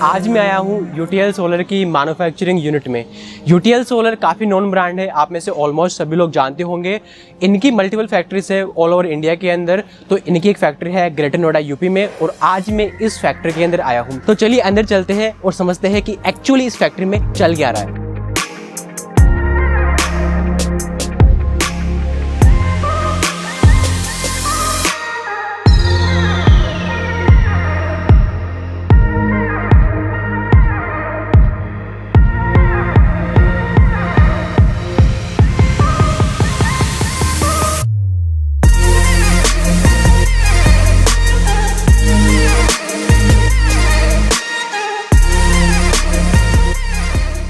आज मैं आया हूँ यूटीएल सोलर की मैन्युफैक्चरिंग यूनिट में। यूटीएल सोलर काफ़ी नोन ब्रांड है, आप में से ऑलमोस्ट सभी लोग जानते होंगे। इनकी मल्टीपल फैक्ट्रीज है ऑल ओवर इंडिया के अंदर। तो इनकी एक फैक्ट्री है ग्रेटर नोएडा यूपी में, और आज मैं इस फैक्ट्री के अंदर आया हूँ। तो चलिए अंदर चलते हैं और समझते हैं कि एक्चुअली इस फैक्ट्री में चल क्या रहा है।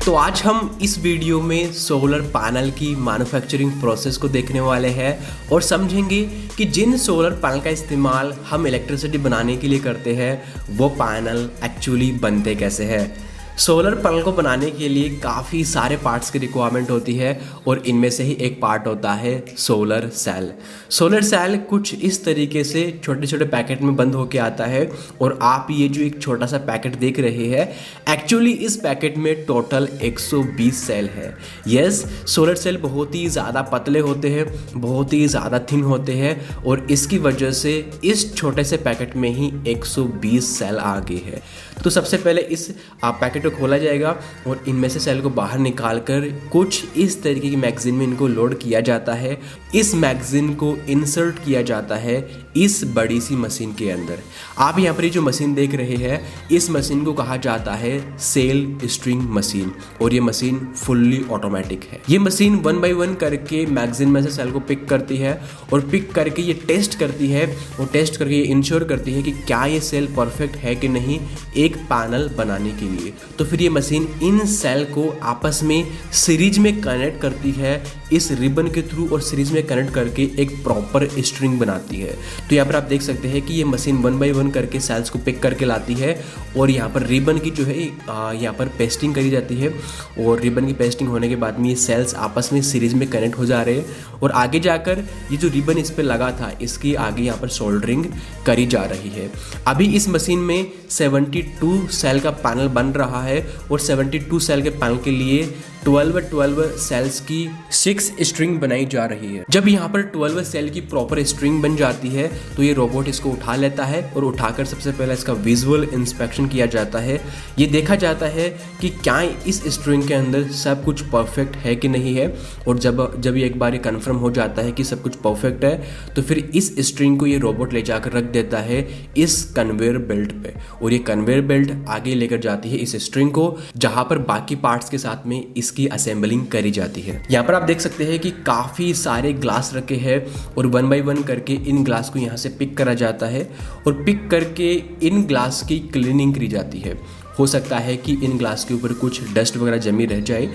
तो आज हम इस वीडियो में सोलर पैनल की मैन्युफैक्चरिंग प्रोसेस को देखने वाले हैं और समझेंगे कि जिन सोलर पैनल का इस्तेमाल हम इलेक्ट्रिसिटी बनाने के लिए करते हैं वो पैनल एक्चुअली बनते कैसे हैं। सोलर पैनल को बनाने के लिए काफ़ी सारे पार्ट्स की रिक्वायरमेंट होती है और इनमें से ही एक पार्ट होता है सोलर सेल। सोलर सेल कुछ इस तरीके से छोटे छोटे पैकेट में बंद होके आता है, और आप ये जो एक छोटा सा पैकेट देख रहे हैं, एक्चुअली इस पैकेट में टोटल 120 सेल है। यस, सोलर सेल बहुत ही ज़्यादा पतले होते हैं, बहुत ही ज़्यादा थिन होते हैं, और इसकी वजह से इस छोटे से पैकेट में ही 120 सेल आ गई है। तो सबसे पहले इस पैकेट को खोला जाएगा और इनमें से सेल को बाहर निकालकर कुछ इस तरीके की मैगजीन में इनको लोड किया जाता है। इस मैगजीन को इंसर्ट किया जाता है इस बड़ी सी मशीन के अंदर। आप यहाँ पर ये जो मशीन देख रहे हैं, इस मशीन को कहा जाता है सेल स्ट्रिंग मशीन, और ये मशीन फुल्ली ऑटोमेटिक है। ये मशीन 1 बाय 1 करके मैगजीन में से सेल को पिक करती है, और पिक करके ये टेस्ट करती है, और टेस्ट करके ये इंश्योर करती है कि क्या ये सेल परफेक्ट है कि नहीं एक पैनल बनाने के लिए। तो फिर ये मशीन इन सेल को आपस में सीरीज में कनेक्ट करती है इस रिबन के थ्रू, और सीरीज में कनेक्ट करके एक प्रॉपर स्ट्रिंग बनाती है। तो यहाँ पर आप देख सकते हैं कि ये मशीन 1 बाय 1 करके सेल्स को पिक करके लाती है, और यहाँ पर रिबन की जो है यहाँ पर पेस्टिंग करी जाती है, और रिबन की पेस्टिंग होने के बाद में ये सेल्स आपस में सीरीज में कनेक्ट हो जा रहे हैं, और आगे जाकर ये जो रिबन इस पर लगा था इसकी आगे यहाँ पर सोल्डरिंग करी जा रही है। अभी इस मशीन में 72 सेल का पैनल बन रहा है, और 72 सेल के पैनल के लिए 12 सेल्स की 6 स्ट्रिंग बनाई जा रही है। जब यहाँ पर 12 सेल की प्रॉपर स्ट्रिंग बन जाती है तो ये रोबोट इसको उठा लेता है, और उठाकर सबसे पहले इसका विजुअल इंस्पेक्शन किया जाता है। ये देखा जाता है कि क्या इस स्ट्रिंग के अंदर सब कुछ परफेक्ट है कि नहीं है, और जब ये एक बार ये कन्फर्म हो जाता है कि सब कुछ परफेक्ट है तो फिर इस स्ट्रिंग को ये रोबोट ले जाकर रख देता है इस कन्वेयर बेल्ट पे, और ये कन्वेयर बेल्ट आगे लेकर जाती है इस स्ट्रिंग को, जहां पर बाकी पार्ट्स के साथ में इसकी असेंबलिंग करी जाती है। यहाँ पर आप देख सकते हैं कि काफी सारे ग्लास रखे हैं, और 1 बाय 1 करके इन ग्लास को यहाँ से पिक करा जाता है, और पिक करके इन ग्लास की क्लीनिंग करी जाती है। हो सकता है कि इन ग्लास के ऊपर कुछ डस्ट वगैरह जमी रह जाए,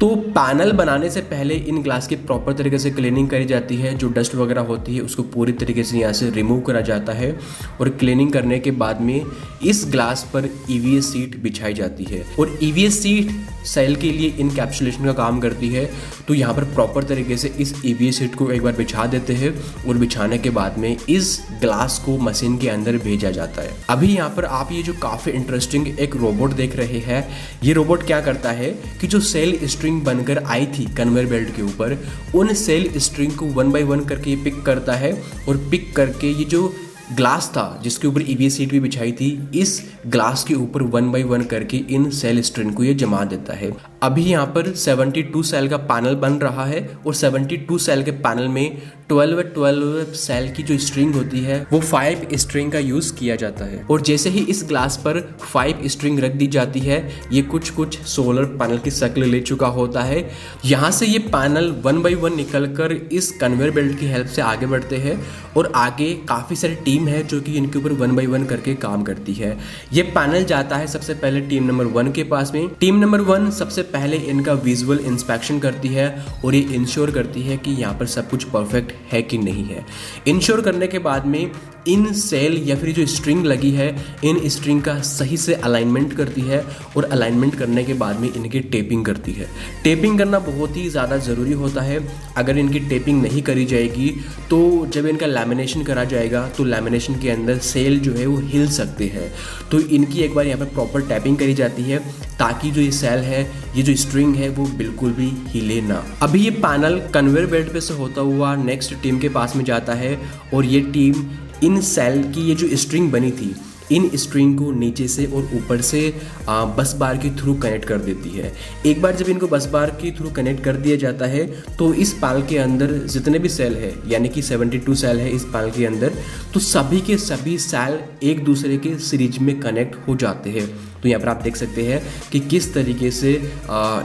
तो पैनल बनाने से पहले इन ग्लास की प्रॉपर तरीके से क्लीनिंग करी जाती है। जो डस्ट वगैरह होती है उसको पूरी तरीके से यहाँ से रिमूव करा जाता है, और क्लीनिंग करने के बाद में इस ग्लास पर EVA शीट बिछाई जाती है, और EVA शीट सेल के लिए इनकैप्सुलेशन का काम करती है। तो यहाँ पर प्रॉपर तरीके से इस EVA शीट को एक बार बिछा देते हैं, और बिछाने के बाद में इस ग्लास को मशीन के अंदर भेजा जाता है। अभी यहाँ पर आप ये जो काफ़ी इंटरेस्टिंग एक रोबोट देख रहे हैं, ये रोबोट क्या करता है कि जो सेल स्ट्रिंग बनकर आई थी कन्वेयर बेल्ट के ऊपर, उन सेल स्ट्रिंग को 1 बाय 1 करके ये पिक करता है, और पिक करके ये जो ग्लास था जिसके ऊपर EVA शीट भी बिछाई थी, इस ग्लास के ऊपर 1 बाय 1 करके इन सेल स्ट्रिंग को ये जमा देता है। अभी यहाँ पर 72 सेल का पैनल बन रहा है, और 72 सेल के पैनल में 12 सेल की जो स्ट्रिंग होती है वो 5 स्ट्रिंग का यूज किया जाता है। और जैसे ही इस ग्लास पर 5 स्ट्रिंग रख दी जाती है, ये कुछ सोलर पैनल की शक्ल ले चुका होता है। यहाँ से ये पैनल 1 बाय 1 निकलकर इस कन्वेयर बेल्ट की हेल्प से आगे बढ़ते हैं, और आगे काफ़ी सारी टीम है जो कि इनके ऊपर 1 बाय 1 करके काम करती है। ये पैनल जाता है सबसे पहले टीम नंबर 1 के पास में। टीम नंबर 1 सबसे पहले इनका विजुअल इंस्पेक्शन करती है और ये इंश्योर करती है कि यहाँ पर सब कुछ परफेक्ट है कि नहीं है। इंश्योर करने के बाद में इन सेल या फिर जो स्ट्रिंग लगी है, इन स्ट्रिंग का सही से अलाइनमेंट करती है और अलाइनमेंट करने के बाद में इनकी टेपिंग करती है। टेपिंग करना बहुत ही ज़्यादा ज़रूरी होता है। अगर इनकी टेपिंग नहीं करी जाएगी तो जब इनका लैमिनेशन करा जाएगा तो लैमिनेशन के अंदर सेल जो है वो हिल सकते हैं। तो इनकी एक बार यहाँ पर प्रॉपर टैपिंग करी जाती है ताकि जो ये सेल है, ये जो स्ट्रिंग है वो बिल्कुल भी हिले ना। अभी ये पैनल कन्वेयर बेल्ट पे से होता हुआ नेक्स्ट टीम के पास में जाता है और ये टीम इन सेल की ये जो स्ट्रिंग बनी थी, इन स्ट्रिंग को नीचे से और ऊपर से बस बार के थ्रू कनेक्ट कर देती है। एक बार जब इनको बस बार के थ्रू कनेक्ट कर दिया जाता है तो इस पैनल के अंदर जितने भी सेल है, यानी कि 72 सेल है इस पैनल के अंदर, तो सभी के सभी सेल एक दूसरे के सीरीज में कनेक्ट हो जाते हैं। तो यहाँ पर आप देख सकते हैं कि किस तरीके से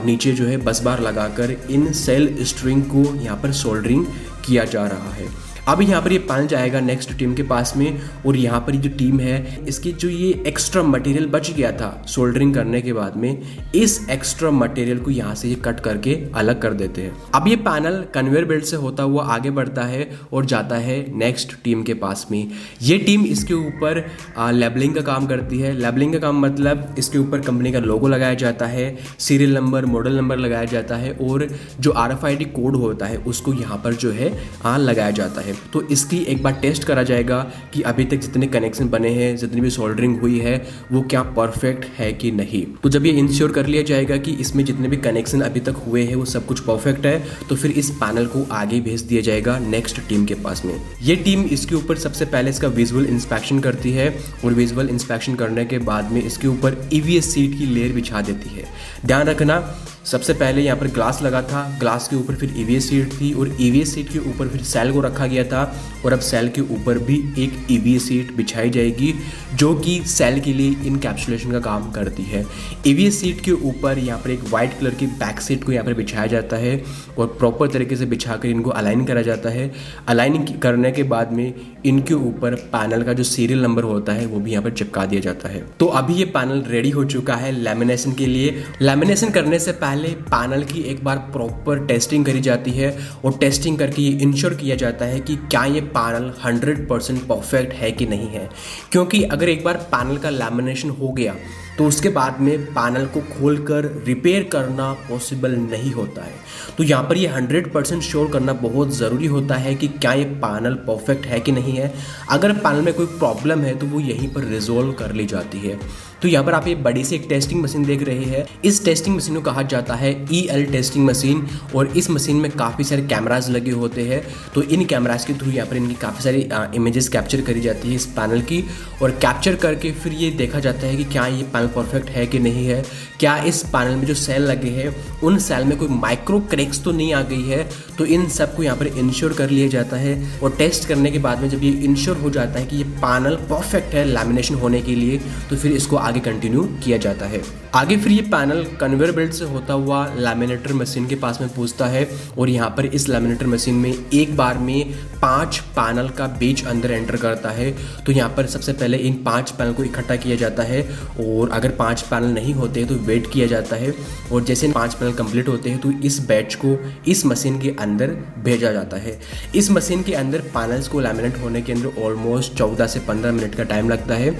नीचे जो है बस बार लगाकर इन सेल स्ट्रिंग को यहाँ पर सोल्डरिंग किया जा रहा है। अब यहाँ पर ये पैनल जाएगा नेक्स्ट टीम के पास में और यहाँ पर ये जो टीम है, इसकी जो ये एक्स्ट्रा मटेरियल बच गया था सोल्डरिंग करने के बाद में, इस एक्स्ट्रा मटेरियल को यहाँ से ये कट करके अलग कर देते हैं। अब ये पैनल कन्वेयर बेल्ट से होता हुआ आगे बढ़ता है और जाता है नेक्स्ट टीम के पास में। ये टीम इसके ऊपर लेबलिंग का काम करती है। लेबलिंग का काम मतलब इसके ऊपर कंपनी का लोगो लगाया जाता है, सीरियल नंबर, मॉडल नंबर लगाया जाता है और जो RFID कोड होता है उसको यहाँ पर जो है लगाया जाता है। तो इसकी एक बार टेस्ट करा जाएगा कि अभी तक जितने कनेक्शन बने हैं, जितनी भी सोल्डरिंग हुई है, वो क्या परफेक्ट है कि नहीं। तो जब ये इंश्योर कर लिया जाएगा कि इसमें जितने भी कनेक्शन अभी तक हुए हैं वो सब कुछ परफेक्ट है, तो फिर इस पैनल को आगे भेज दिया जाएगा नेक्स्ट टीम के पास में। ये टीम इसके ऊपर सबसे पहले इसका विजुअल इंस्पेक्शन करती है और विजुअल इंस्पेक्शन करने के बाद में इसके ऊपर EVS सीट की लेयर बिछा देती है। ध्यान रखना, सबसे पहले यहाँ पर ग्लास लगा था, ग्लास के ऊपर फिर EVS सीट थी और EVS सीट के ऊपर फिर सेल को रखा गया था और अब सेल के ऊपर भी एक EVS सीट बिछाई जाएगी जो कि सेल के लिए इनकैप्सुलेशन का काम करती है। EVS सीट के ऊपर यहाँ पर एक वाइट कलर की बैक सीट को यहाँ पर बिछाया जाता है और प्रॉपर तरीके से बिछाकर इनको अलाइन करा जाता है। अलाइन करने के बाद में इनके ऊपर पैनल का जो सीरियल नंबर होता है वो भी यहाँ पर चिपका दिया जाता है। तो अभी ये पैनल रेडी हो चुका है लैमिनेशन के लिए। लैमिनेशन करने से पहले पैनल की एक बार प्रॉपर टेस्टिंग करी जाती है और टेस्टिंग करके ये इंश्योर किया जाता है कि क्या ये पैनल 100% परफेक्ट है कि नहीं है। क्योंकि अगर एक बार पैनल का लैमिनेशन हो गया तो उसके बाद में पैनल को खोलकर रिपेयर करना पॉसिबल नहीं होता है। तो यहाँ पर ये 100% श्योर करना बहुत ज़रूरी होता है कि क्या ये पैनल परफेक्ट है कि नहीं है। अगर पैनल में कोई प्रॉब्लम है तो वो यहीं पर रिजोल्व कर ली जाती है। तो यहाँ पर आप ये बड़ी सी एक टेस्टिंग मशीन देख रहे हैं। इस टेस्टिंग मशीन को कहा जाता है EL टेस्टिंग मशीन और इस मशीन में काफ़ी सारे कैमराज लगे होते हैं। तो इन कैमराज के थ्रू यहाँ पर इनकी काफ़ी सारी इमेजेस कैप्चर करी जाती है इस पैनल की और कैप्चर करके फिर ये देखा जाता है कि क्या ये पैनल परफेक्ट है कि नहीं है। क्या इस पैनल में जो सेल लगे हैं उन सेल में कोई माइक्रो क्रैक्स तो नहीं आ गई है। तो इन सब को यहाँ पर इंश्योर कर लिया जाता है और टेस्ट करने के बाद में जब ये इंश्योर हो जाता है कि ये पैनल परफेक्ट है लैमिनेशन होने के लिए, तो फिर इसको आगे कंटिन्यू किया जाता है। आगे फिर ये पैनल कन्वेयर बेल्ट से होता हुआ लैमिनेटर मशीन के पास में पहुंचता है और यहाँ पर इस लैमिनेटर मशीन में एक बार में 5 पैनल का बीच अंदर एंटर करता है। तो यहाँ पर सबसे पहले इन 5 पैनल को इकट्ठा किया जाता है और अगर 5 पैनल नहीं होते तो वेट किया जाता है और जैसे 5 पैनल कंप्लीट होते हैं तो इस बैच को इस मशीन के अंदर भेजा जाता है। इस मशीन के अंदर पैनल्स को लैमिनेट होने के अंदर ऑलमोस्ट 14 से 15 मिनट का टाइम लगता है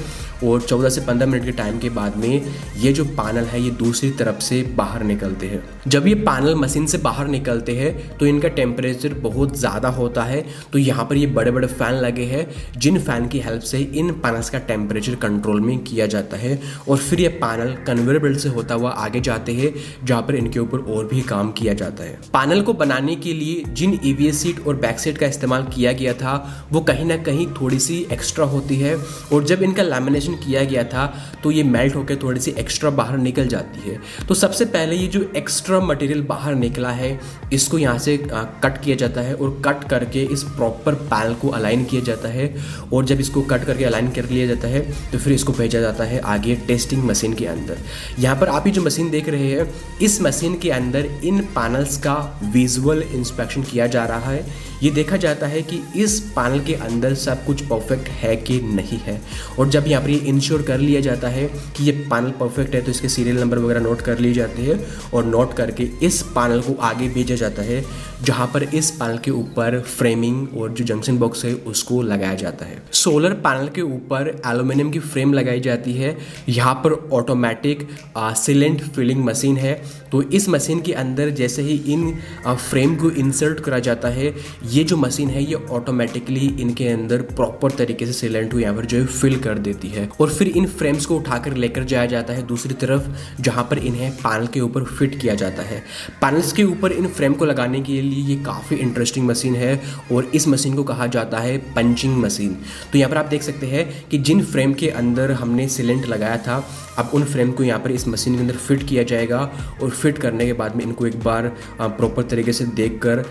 और 14 से 15 मिनट के टाइम के बाद में ये जो पैनल है ये दूसरी तरफ से बाहर निकलते हैं। जब ये पैनल मशीन से बाहर निकलते हैं तो इनका टेम्परेचर बहुत ज़्यादा होता है। तो यहाँ पर ये बड़े बड़े फ़ैन लगे हैं जिन फ़ैन की हेल्प से इन पैनल्स का टेम्परेचर कंट्रोल में किया जाता है और फिर ये पैनल कन्वेयर बेल्ट से होता हुआ आगे जाते हैं जहाँ पर इनके ऊपर और भी काम किया जाता है। पैनल को बनाने के लिए जिन EVS सीट और बैक सीट का इस्तेमाल किया गया था वो कहीं ना कहीं थोड़ी सी एक्स्ट्रा होती है और जब इनका लैमिनेशन किया गया था तो ये मेल्ट होकर थोड़ी सी एक्स्ट्रा बाहर निकल जाती है। तो सबसे पहले ये जो एक्स्ट्रा मटेरियल बाहर निकला है इसको यहाँ से कट किया जाता है और कट करके इस प्रॉपर पैनल को अलाइन किया जाता है और जब इसको कट करके अलाइन कर लिया जाता है तो फिर इसको भेजा जाता है आगे टेस्टिंग मशीन के अंदर। यहाँ पर आप ये जो मशीन देख रहे हैं इस मशीन के अंदर इन पैनल्स का विजुअल इंस्पेक्शन किया जा रहा है। ये देखा जाता है कि इस पैनल के अंदर सब कुछ परफेक्ट है कि नहीं है। और जब यहाँ पर ये इंश्योर कर लिया जाता है कि ये पैनल परफेक्ट है तो इसके सीरियल नंबर वगैरह नोट कर लिए जाते हैं और नोट करके इस पैनल को आगे भेजा जाता है, जहाँ पर इस पैनल के ऊपर फ्रेमिंग और जो जंक्शन बॉक्स है उसको लगाया जाता है। सोलर पैनल के ऊपर एल्यूमिनियम की फ्रेम लगाई जाती है। यहाँ पर ऑटोमेटिक सीलेंट फिलिंग मशीन है। तो इस मशीन के अंदर जैसे ही इन फ्रेम को इंसर्ट करा जाता है, ये जो मशीन है ये ऑटोमेटिकली इनके अंदर प्रॉपर तरीके से सीलेंट को यहाँ पर जो है फिल कर देती है। और फिर इन फ्रेम्स को उठाकर लेकर जाया जाता है दूसरी तरफ, जहाँ पर इन्हें पैनल के ऊपर फिट किया जाता है। पैनल्स के ऊपर इन फ्रेम को लगाने के लिए ये काफ़ी इंटरेस्टिंग मशीन है और इस मशीन को कहा जाता है पंचिंग मशीन। तो यहाँ पर आप देख सकते हैं कि जिन फ्रेम के अंदर हमने सीलेंट लगाया था, अब उन फ्रेम को यहाँ पर इस मशीन के अंदर फिट किया जाएगा और फिट करने के बाद में इनको एक बार प्रॉपर तरीके से देखकर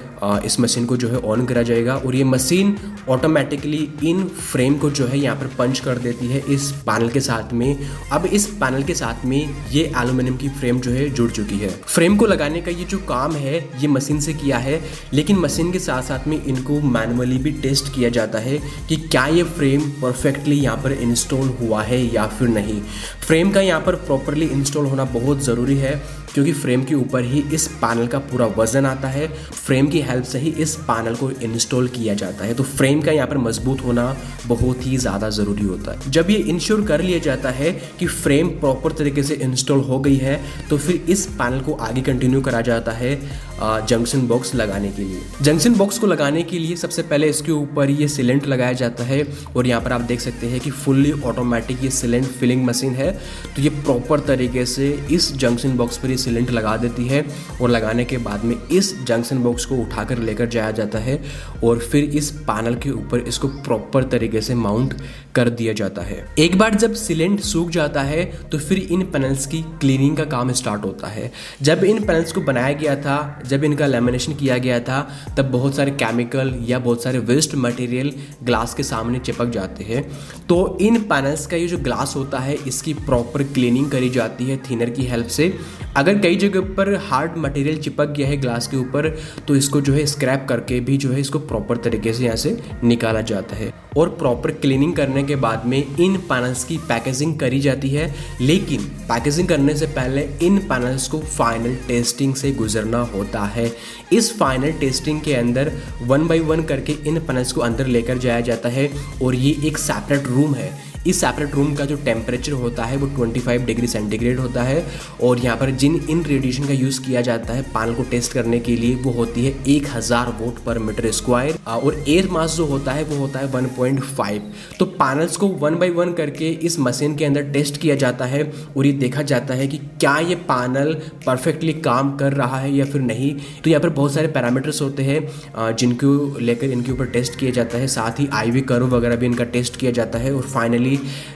इस मशीन को जो है ऑन करा जाएगा और ये मशीन ऑटोमेटिकली इन फ्रेम को जो है यहाँ पर पंच कर देती है इस पैनल के साथ में। अब इस पैनल के साथ में ये एल्यूमिनियम की फ्रेम जो है जुड़ चुकी है। फ्रेम को लगाने का ये जो काम है ये मशीन से किया है, लेकिन मशीन के साथ साथ में इनको मैनुअली भी टेस्ट किया जाता है कि क्या ये फ्रेम परफेक्टली यहाँ पर इंस्टॉल हुआ है या फिर नहीं। फ्रेम का यहाँ पर प्रॉपरली इंस्टॉल होना बहुत ज़रूरी है, क्योंकि फ्रेम के ऊपर ही इस पैनल का पूरा वजन आता है। फ्रेम की हेल्प से ही इस पैनल को इंस्टॉल किया जाता है। तो फ्रेम का यहाँ पर मजबूत होना बहुत ही ज़्यादा ज़रूरी होता है। जब ये इंश्योर कर लिया जाता है कि फ्रेम प्रॉपर तरीके से इंस्टॉल हो गई है, तो फिर इस पैनल को आगे कंटिन्यू करा जाता है जंक्शन बॉक्स लगाने के लिए। जंक्शन बॉक्स को लगाने के लिए सबसे पहले इसके ऊपर ये सीलेंट लगाया जाता है और यहाँ पर आप देख सकते हैं कि फुल्ली ऑटोमेटिक ये सीलेंट फिलिंग मशीन है। तो ये प्रॉपर तरीके से इस जंक्शन बॉक्स पर सीलेंट लगा देती है और लगाने के बाद में इस जंक्शन बॉक्स को उठाकर लेकर जाया जाता है और फिर इस पैनल के ऊपर इसको प्रॉपर तरीके से माउंट कर दिया जाता है। एक बार जब सीलेंट सूख जाता है तो फिर इन पैनल्स की क्लीनिंग का काम स्टार्ट होता है। जब इन पैनल्स को बनाया गया था, जब इनका लैमिनेशन किया गया था, तब बहुत सारे केमिकल या बहुत सारे वेस्ट मटेरियल ग्लास के सामने चिपक जाते हैं। तो इन पैनल्स का ये जो ग्लास होता है इसकी प्रॉपर क्लीनिंग करी जाती है थिनर की हेल्प से। अगर कई जगह पर हार्ड मटेरियल चिपक गया है ग्लास के ऊपर तो इसको जो है स्क्रैप करके भी जो है इसको प्रॉपर तरीके से यहाँ से निकाला जाता है और प्रॉपर क्लीनिंग करने के बाद में इन पैनल्स की पैकेजिंग करी जाती है। लेकिन पैकेजिंग करने से पहले इन पैनल्स को फाइनल टेस्टिंग से गुजरना होता है। इस फाइनल टेस्टिंग के अंदर 1 बाय 1 करके इन पैनल्स को अंदर लेकर जाया जाता है और ये एक सेपरेट रूम है। इस सेपरेट रूम का जो टेम्परेचर होता है वो 25 डिग्री सेंटीग्रेड होता है और यहाँ पर जिन इन रेडिएशन का यूज़ किया जाता है पैनल को टेस्ट करने के लिए वो होती है 1000 वोट पर मीटर स्क्वायर और एयर मास जो होता है वो होता है 1.5। तो पैनल्स को 1 बाय 1 करके इस मशीन के अंदर टेस्ट किया जाता है और ये देखा जाता है कि क्या ये पैनल परफेक्टली काम कर रहा है या फिर नहीं। तो यहाँ पर बहुत सारे पैरामीटर्स होते हैं जिनको लेकर इनके ऊपर टेस्ट किया जाता है। साथ ही IV कर्व वगैरह भी इनका टेस्ट किया जाता है और फाइनली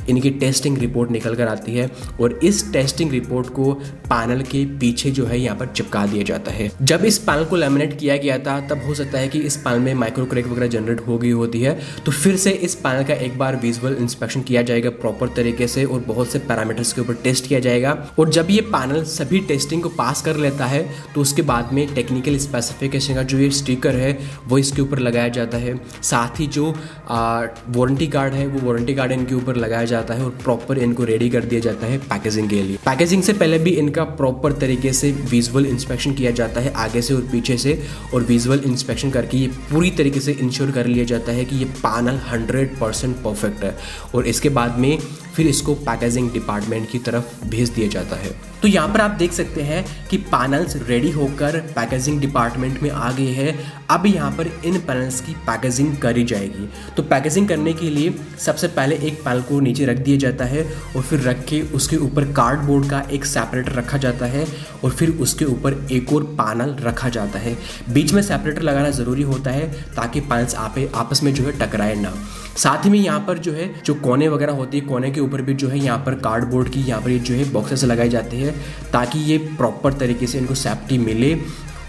इनकी टेस्टिंग रिपोर्ट निकल कर आती है और इस टेस्टिंग रिपोर्ट को पैनल के पीछे जो है यहाँ पर चिपका दिया जाता है। जब इस पैनल को लैमिनेट किया गया था तब हो सकता है कि इस पैनल में माइक्रो क्रैक वगैरह जनरेट हो गई होती है, तो फिर से इस पैनल का एक बार विजुअल इंस्पेक्शन किया जाएगा प्रॉपर तरीके से और बहुत से पैरामीटर्स के ऊपर टेस्ट किया जाएगा। और जब ये पैनल सभी टेस्टिंग को पास कर लेता है तो उसके बाद में टेक्निकल स्पेसिफिकेशन का जो ये स्टिकर है वो इसके ऊपर लगाया जाता है। साथ ही जो वारंटी कार्ड है वो वारंटी कार्ड इनके ऊपर लगाया जाता है और प्रॉपर इनको रेडी कर दिया जाता है पैकेजिंग के लिए। पैकेजिंग से पहले भी इनका प्रॉपर तरीके से विजुअल इंस्पेक्शन किया जाता है आगे से और पीछे से, और विजुअल इंस्पेक्शन करके ये पूरी तरीके से इंश्योर कर लिया जाता है कि ये पैनल 100% परफेक्ट है और इसके बाद में फिर इसको पैकेजिंग डिपार्टमेंट की तरफ भेज दिया जाता है। तो यहाँ पर आप देख सकते हैं कि पैनल्स रेडी होकर पैकेजिंग डिपार्टमेंट में आ गए हैं। अब यहाँ पर इन पैनल्स की पैकेजिंग करी जाएगी। तो पैकेजिंग करने के लिए सबसे पहले एक पैनल को नीचे रख दिया जाता है और फिर रख के उसके ऊपर कार्डबोर्ड का एक सेपरेटर रखा जाता है और फिर उसके ऊपर एक और पैनल रखा जाता है। बीच में सेपरेटर लगाना ज़रूरी होता है ताकि पैनल्स आपस में जो है टकराए ना। साथ ही में यहाँ पर जो है जो कोने वगैरह होती है, कोने के ऊपर भी जो है यहाँ पर कार्डबोर्ड की यहाँ पर जो है बॉक्सेस लगाए जाते हैं ताकि ये प्रॉपर तरीके से इनको सेफ्टी मिले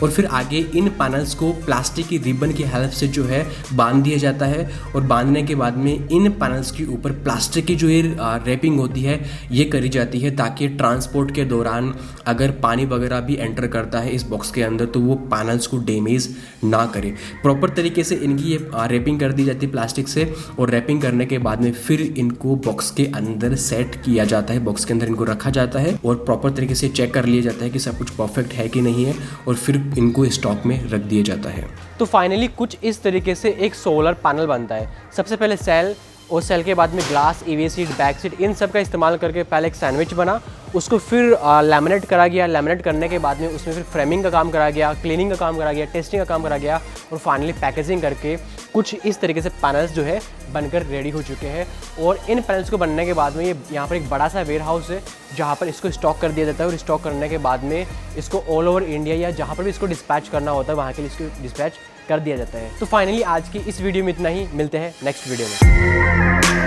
और फिर आगे इन पैनल्स को प्लास्टिक की रिबन की हेल्प से जो है बांध दिया जाता है। और बांधने के बाद में इन पैनल्स के ऊपर प्लास्टिक की जो ये रैपिंग होती है ये करी जाती है, ताकि ट्रांसपोर्ट के दौरान अगर पानी वगैरह भी एंटर करता है इस बॉक्स के अंदर तो वो पैनल्स को डैमेज ना करे। प्रॉपर तरीके से इनकी ये रैपिंग कर दी जाती है प्लास्टिक से, और रैपिंग करने के बाद में फिर इनको बॉक्स के अंदर सेट किया जाता है, बॉक्स के अंदर इनको रखा जाता है और प्रॉपर तरीके से चेक कर लिया जाता है कि सब कुछ परफेक्ट है कि नहीं है, और फिर इनको स्टॉक में रख दिया जाता है। तो फाइनली कुछ इस तरीके से एक सोलर पैनल बनता है। सबसे पहले सेल, और सेल के बाद में glass, EVA seat, back seat, इन सब का इस्तेमाल करके पहले एक सैंडविच बना, उसको फिर लैमिनेट करा गया। लैमिनेट करने के बाद में उसमें फिर फ्रेमिंग का काम करा गया, क्लीनिंग का काम करा गया, टेस्टिंग का काम करा गया, और फाइनली पैकेजिंग करके कुछ इस तरीके से पैनल्स जो है बनकर रेडी हो चुके हैं। और इन पैनल्स को बनने के बाद में ये यहाँ पर एक बड़ा सा वेयर हाउस है जहाँ पर इसको स्टॉक कर दिया जाता है, और स्टॉक करने के बाद में इसको ऑल ओवर इंडिया या जहाँ पर भी इसको डिस्पैच करना होता है वहाँ के लिए इसको डिस्पैच कर दिया जाता है। तो फाइनली आज की इस वीडियो में इतना ही, मिलते हैं नेक्स्ट वीडियो में।